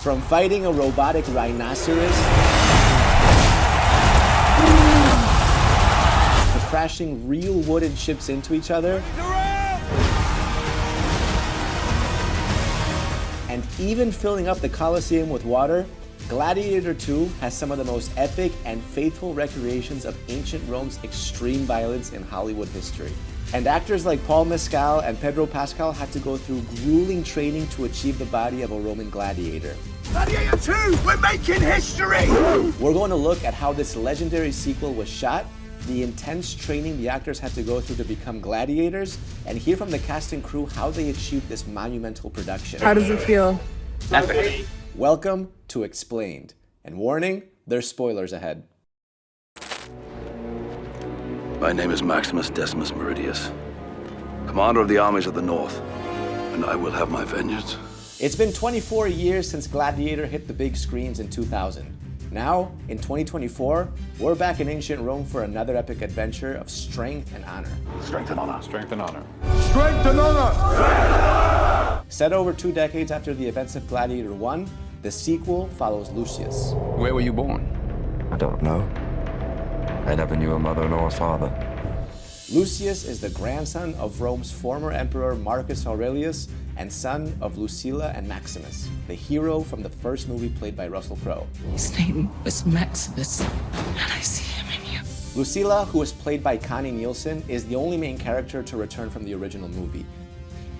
From fighting a robotic rhinoceros to crashing real wooden ships into each other, and even filling up the Colosseum with water, Gladiator 2 has some of the most epic and faithful recreations of ancient Rome's extreme violence in Hollywood history. And actors like Paul Mescal and Pedro Pascal had to go through grueling training to achieve the body of a Roman gladiator. Gladiator 2, we're making history! We're going to look at how this legendary sequel was shot, the intense training the actors had to go through to become gladiators, and hear from the cast and crew how they achieved this monumental production. How does it feel? Epic. Welcome to Xplained. And warning, there's spoilers ahead. My name is Maximus Decimus Meridius, commander of the armies of the North, and I will have my vengeance. It's been 24 years since Gladiator hit the big screens in 2000. Now, in 2024, we're back in ancient Rome for another epic adventure of strength and honor. Strength and honor. Strength and honor. Strength and honor! Set over 2 decades after the events of Gladiator 1, the sequel follows Lucius. Where were you born? I don't know. I never knew a mother nor a father. Lucius is the grandson of Rome's former emperor Marcus Aurelius and son of Lucilla and Maximus, the hero from the first movie played by Russell Crowe. His name was Maximus, and I see him in you. Lucilla, who was played by Connie Nielsen, is the only main character to return from the original movie.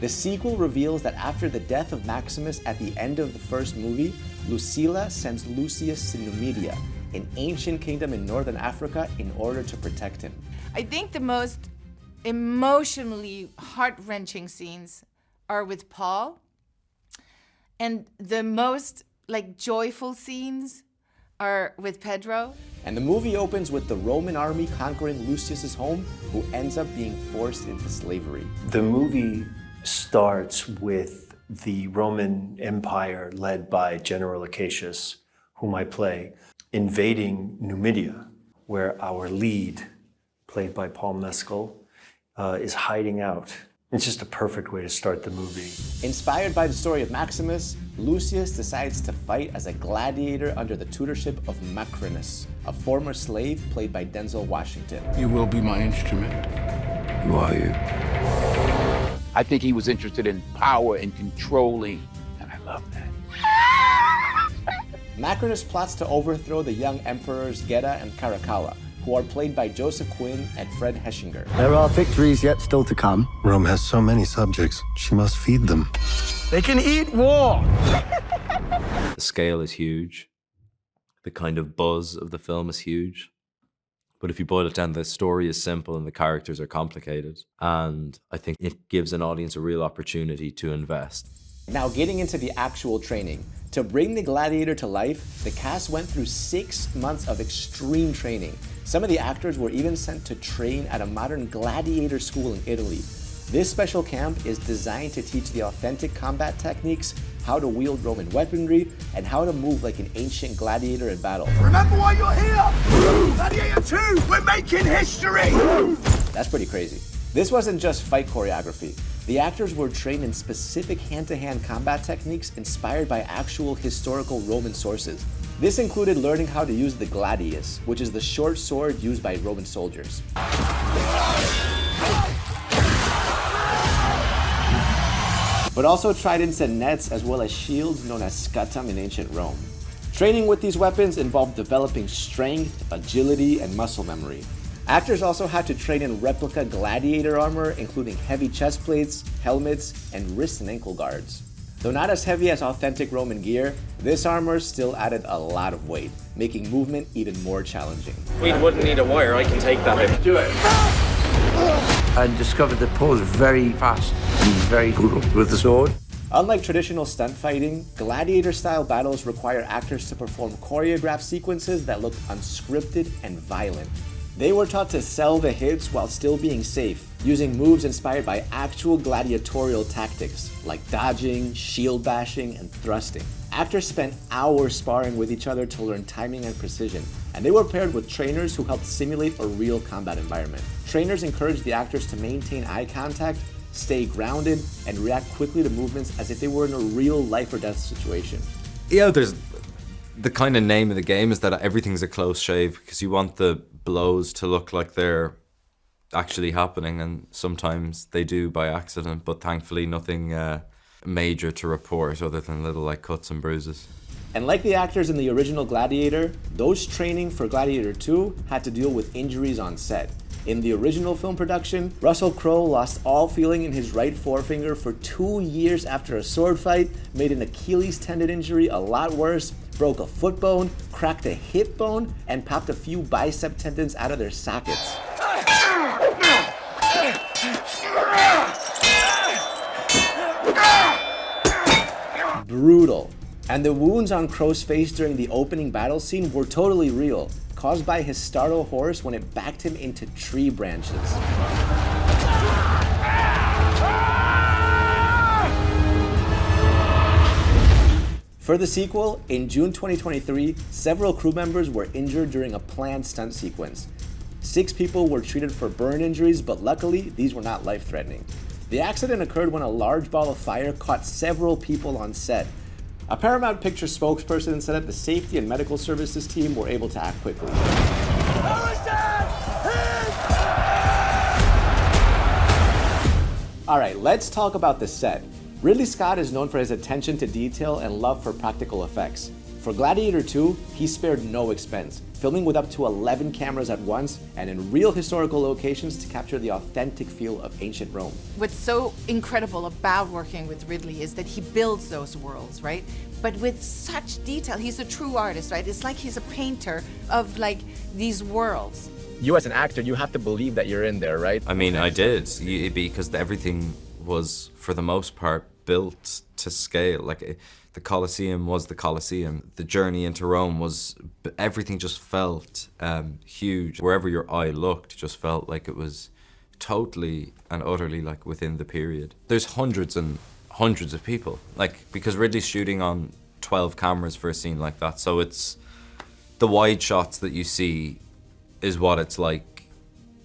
The sequel reveals that after the death of Maximus at the end of the first movie, Lucilla sends Lucius to Numidia, an ancient kingdom in northern Africa, in order to protect him. I think the most emotionally heart-wrenching scenes are with Paul, and the most joyful scenes are with Pedro. And the movie opens with the Roman army conquering Lucius's home, who ends up being forced into slavery. The movie starts with the Roman Empire led by General Acacius, whom I play, invading Numidia, where our lead, played by Paul Mescal, is hiding out. It's just a perfect way to start the movie. Inspired by the story of Maximus, Lucius decides to fight as a gladiator under the tutorship of Macrinus, a former slave played by Denzel Washington. You will be my instrument. Who are you? I think he was interested in power and controlling, and I love that. Macrinus plots to overthrow the young emperors Geta and Caracalla, who are played by Joseph Quinn and Fred Heschinger. There are victories yet still to come. Rome has so many subjects, she must feed them. They can eat war! The scale is huge. The kind of buzz of the film is huge. But if you boil it down, the story is simple and the characters are complicated. And I think it gives an audience a real opportunity to invest. Now, getting into the actual training. To bring the gladiator to life, the cast went through 6 months of extreme training. Some of the actors were even sent to train at a modern gladiator school in Italy. This special camp is designed to teach the authentic combat techniques, how to wield Roman weaponry, and how to move like an ancient gladiator in battle. Remember why you're here! Gladiator 2, we're making history! That's pretty crazy. This wasn't just fight choreography. The actors were trained in specific hand-to-hand combat techniques inspired by actual historical Roman sources. This included learning how to use the gladius, which is the short sword used by Roman soldiers. But also tridents and nets, as well as shields known as scutum in ancient Rome. Training with these weapons involved developing strength, agility, and muscle memory. Actors also had to train in replica gladiator armor, including heavy chest plates, helmets, and wrist and ankle guards. Though not as heavy as authentic Roman gear, this armor still added a lot of weight, making movement even more challenging. We wouldn't need a wire, I can take that. Do it. I discovered that Paul's very fast and very brutal with the sword. Unlike traditional stunt fighting, gladiator-style battles require actors to perform choreographed sequences that look unscripted and violent. They were taught to sell the hits while still being safe, using moves inspired by actual gladiatorial tactics, like dodging, shield bashing, and thrusting. Actors spent hours sparring with each other to learn timing and precision, and they were paired with trainers who helped simulate a real combat environment. Trainers encouraged the actors to maintain eye contact, stay grounded, and react quickly to movements as if they were in a real life or death situation. Yeah, there's the kind of name of the game is that everything's a close shave because you want the blows to look like they're actually happening, and sometimes they do by accident, but thankfully nothing major to report other than little like cuts and bruises. And like the actors in the original Gladiator, those training for Gladiator 2 had to deal with injuries on set. In the original film production, Russell Crowe lost all feeling in his right forefinger for 2 years after a sword fight, made an Achilles tendon injury a lot worse, broke a foot bone, cracked a hip bone, and popped a few bicep tendons out of their sockets. Brutal. And the wounds on Crowe's face during the opening battle scene were totally real, caused by his startled horse when it backed him into tree branches. For the sequel, in June 2023, several crew members were injured during a planned stunt sequence. 6 people were treated for burn injuries, but luckily, these were not life-threatening. The accident occurred when a large ball of fire caught several people on set. A Paramount Pictures spokesperson said that the safety and medical services team were able to act quickly. Alright, let's talk about the set. Ridley Scott is known for his attention to detail and love for practical effects. For Gladiator 2, he spared no expense, filming with up to 11 cameras at once and in real historical locations to capture the authentic feel of ancient Rome. What's so incredible about working with Ridley is that he builds those worlds, right? But with such detail. He's a true artist, right? It's like he's a painter of like these worlds. You as an actor, you have to believe that you're in there, right? I mean, I did, because everything was, for the most part, built to scale. Like, the Colosseum was the Colosseum. The journey into Rome was, everything just felt huge. Wherever your eye looked, it just felt like it was totally and utterly like within the period. There's hundreds and hundreds of people, like, because Ridley's shooting on 12 cameras for a scene like that. So it's the wide shots that you see is what it's like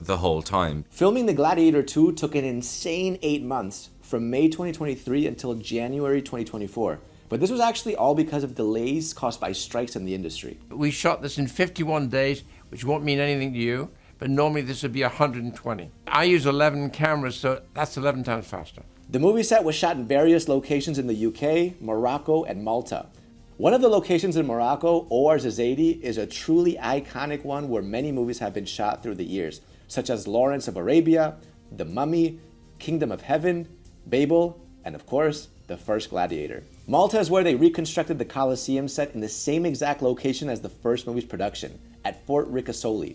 the whole time. Filming The Gladiator 2 took an insane 8 months, from May 2023 until January 2024. But this was actually all because of delays caused by strikes in the industry. We shot this in 51 days, which won't mean anything to you, but normally this would be 120. I use 11 cameras, so that's 11 times faster. The movie set was shot in various locations in the UK, Morocco, and Malta. One of the locations in Morocco, Or Zaidi, is a truly iconic one where many movies have been shot through the years, such as Lawrence of Arabia, The Mummy, Kingdom of Heaven, Babel, and of course, the first Gladiator. Malta is where they reconstructed the Colosseum set in the same exact location as the first movie's production, at Fort Ricasoli.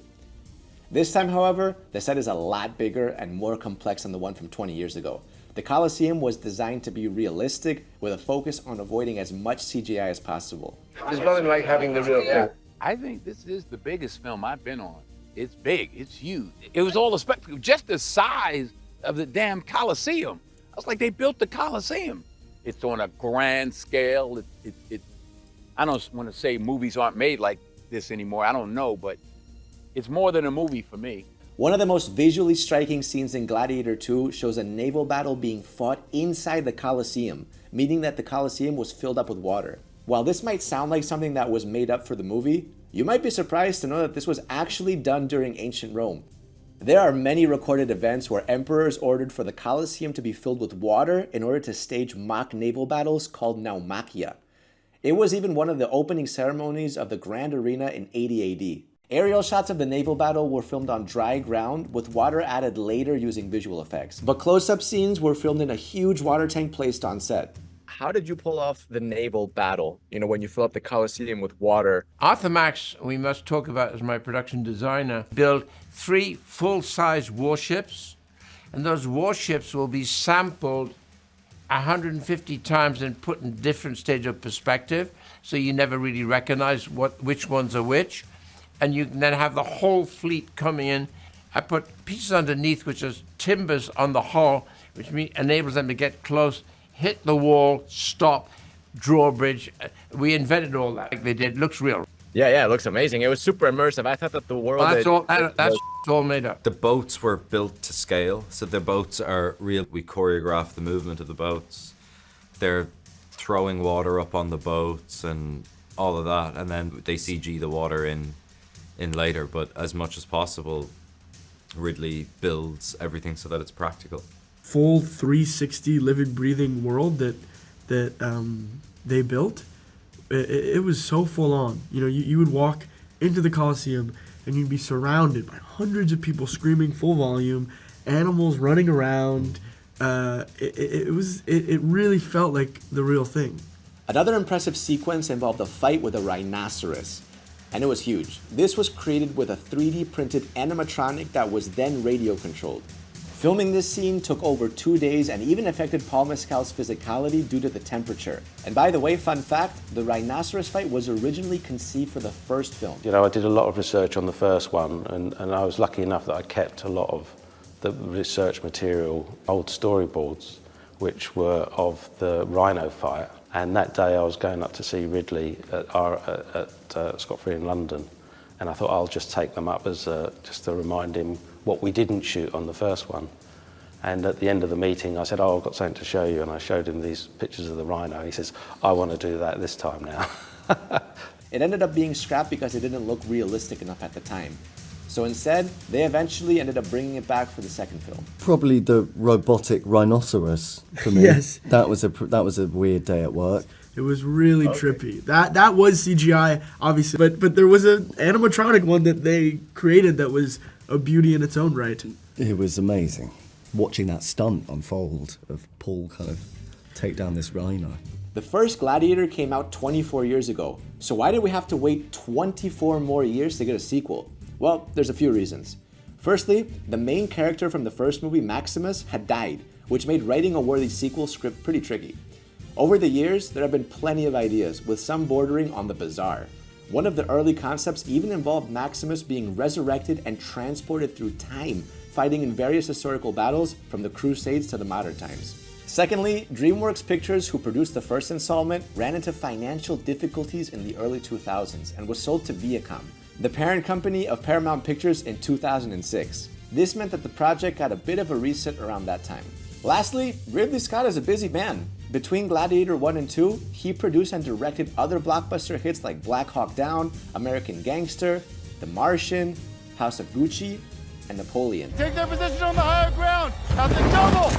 This time, however, the set is a lot bigger and more complex than the one from 20 years ago. The Colosseum was designed to be realistic, with a focus on avoiding as much CGI as possible. There's nothing like having the real thing. I think this is the biggest film I've been on. It's big, it's huge. It was all a spectacle, just the size of the damn Colosseum. I was like, they built the Colosseum. It's on a grand scale. I don't want to say movies aren't made like this anymore. I don't know, but it's more than a movie for me. One of the most visually striking scenes in Gladiator 2 shows a naval battle being fought inside the Colosseum, meaning that the Colosseum was filled up with water. While this might sound like something that was made up for the movie, you might be surprised to know that this was actually done during ancient Rome. There are many recorded events where emperors ordered for the Colosseum to be filled with water in order to stage mock naval battles called naumachia. It was even one of the opening ceremonies of the Grand Arena in 80 AD. Aerial shots of the naval battle were filmed on dry ground, with water added later using visual effects. But close-up scenes were filmed in a huge water tank placed on set. How did you pull off the naval battle? You know, when you fill up the Colosseum with water. Arthur Max, we must talk about as my production designer, built 3 full-size warships, and those warships will be sampled 150 times and put in different stages of perspective, so you never really recognize which ones are which. And you can then have the whole fleet coming in. I put pieces underneath, which is timbers on the hull, which enables them to get close, hit the wall, stop, drawbridge. We invented all that. Like they did. It looks real. Yeah, it looks amazing. It was super immersive. I thought that the world... Well, that's all made up. The boats were built to scale, so the boats are real. We choreograph the movement of the boats. They're throwing water up on the boats and all of that, and then they CG the water in later. But as much as possible, Ridley builds everything so that it's practical. Full 360 living, breathing world that they built. It was so full on. You know, you would walk into the Coliseum and you'd be surrounded by hundreds of people screaming full volume, animals running around. It really felt like the real thing. Another impressive sequence involved a fight with a rhinoceros, and it was huge. This was created with a 3D printed animatronic that was then radio controlled. Filming this scene took over 2 days and even affected Paul Mescal's physicality due to the temperature. And by the way, fun fact, the rhinoceros fight was originally conceived for the first film. You know, I did a lot of research on the first one, and I was lucky enough that I kept a lot of the research material, old storyboards, which were of the rhino fight. And that day I was going up to see Ridley at Scott Free in London, and I thought I'll just take them up as just to remind him what we didn't shoot on the first one. And at the end of the meeting I said, oh, I've got something to show you, and I showed him these pictures of the rhino. He says, I want to do that this time now. It ended up being scrapped because it didn't look realistic enough at the time. So instead, they eventually ended up bringing it back for the second film. Probably the robotic rhinoceros for me. Yes. That was a weird day at work. It was really trippy. That was CGI, obviously, but there was an animatronic one that they created that was a beauty in its own right. It was amazing. Watching that stunt unfold of Paul kind of take down this rhino. The first Gladiator came out 24 years ago. So why did we have to wait 24 more years to get a sequel? Well, there's a few reasons. Firstly, the main character from the first movie, Maximus, had died, which made writing a worthy sequel script pretty tricky. Over the years, there have been plenty of ideas, with some bordering on the bizarre. One of the early concepts even involved Maximus being resurrected and transported through time, fighting in various historical battles from the Crusades to the modern times. Secondly, DreamWorks Pictures, who produced the first installment, ran into financial difficulties in the early 2000s and was sold to Viacom, the parent company of Paramount Pictures, in 2006. This meant that the project got a bit of a reset around that time. Lastly, Ridley Scott is a busy man. Between Gladiator 1 and 2, he produced and directed other blockbuster hits like Black Hawk Down, American Gangster, The Martian, House of Gucci, and Napoleon. Take their position on the higher ground! Have the double!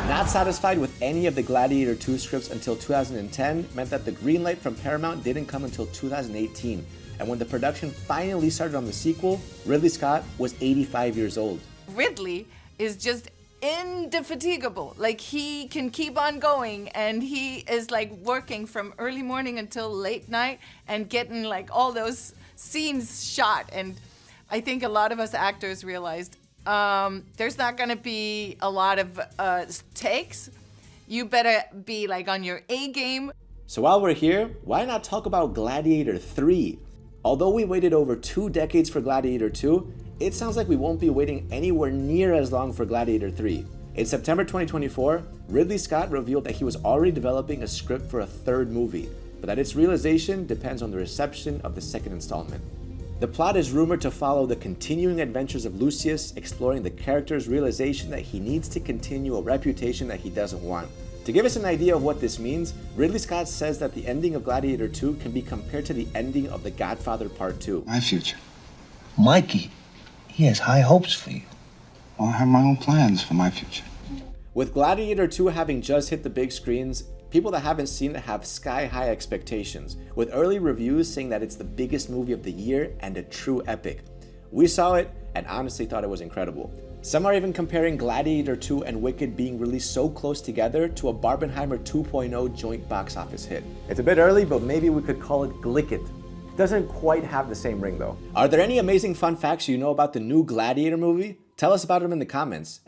Not satisfied with any of the Gladiator 2 scripts until 2010 meant that the green light from Paramount didn't come until 2018. And when the production finally started on the sequel, Ridley Scott was 85 years old. Ridley is just indefatigable. Like, he can keep on going, and he is like working from early morning until late night and getting like all those scenes shot. And I think a lot of us actors realized there's not gonna be a lot of takes. You better be like on your A game. So while we're here, why not talk about Gladiator 3? Although we waited over 2 decades for Gladiator 2, it sounds like we won't be waiting anywhere near as long for Gladiator 3. In September 2024, Ridley Scott revealed that he was already developing a script for a third movie, but that its realization depends on the reception of the second installment. The plot is rumored to follow the continuing adventures of Lucius, exploring the character's realization that he needs to continue a reputation that he doesn't want. To give us an idea of what this means, Ridley Scott says that the ending of Gladiator 2 can be compared to the ending of The Godfather Part 2. My future. Mikey, he has high hopes for you. Well, I have my own plans for my future. With Gladiator 2 having just hit the big screens, people that haven't seen it have sky-high expectations, with early reviews saying that it's the biggest movie of the year and a true epic. We saw it and honestly thought it was incredible. Some are even comparing Gladiator 2 and Wicked being released so close together to a Barbenheimer 2.0 joint box office hit. It's a bit early, but maybe we could call it Glicket. Doesn't quite have the same ring though. Are there any amazing fun facts you know about the new Gladiator movie? Tell us about them in the comments.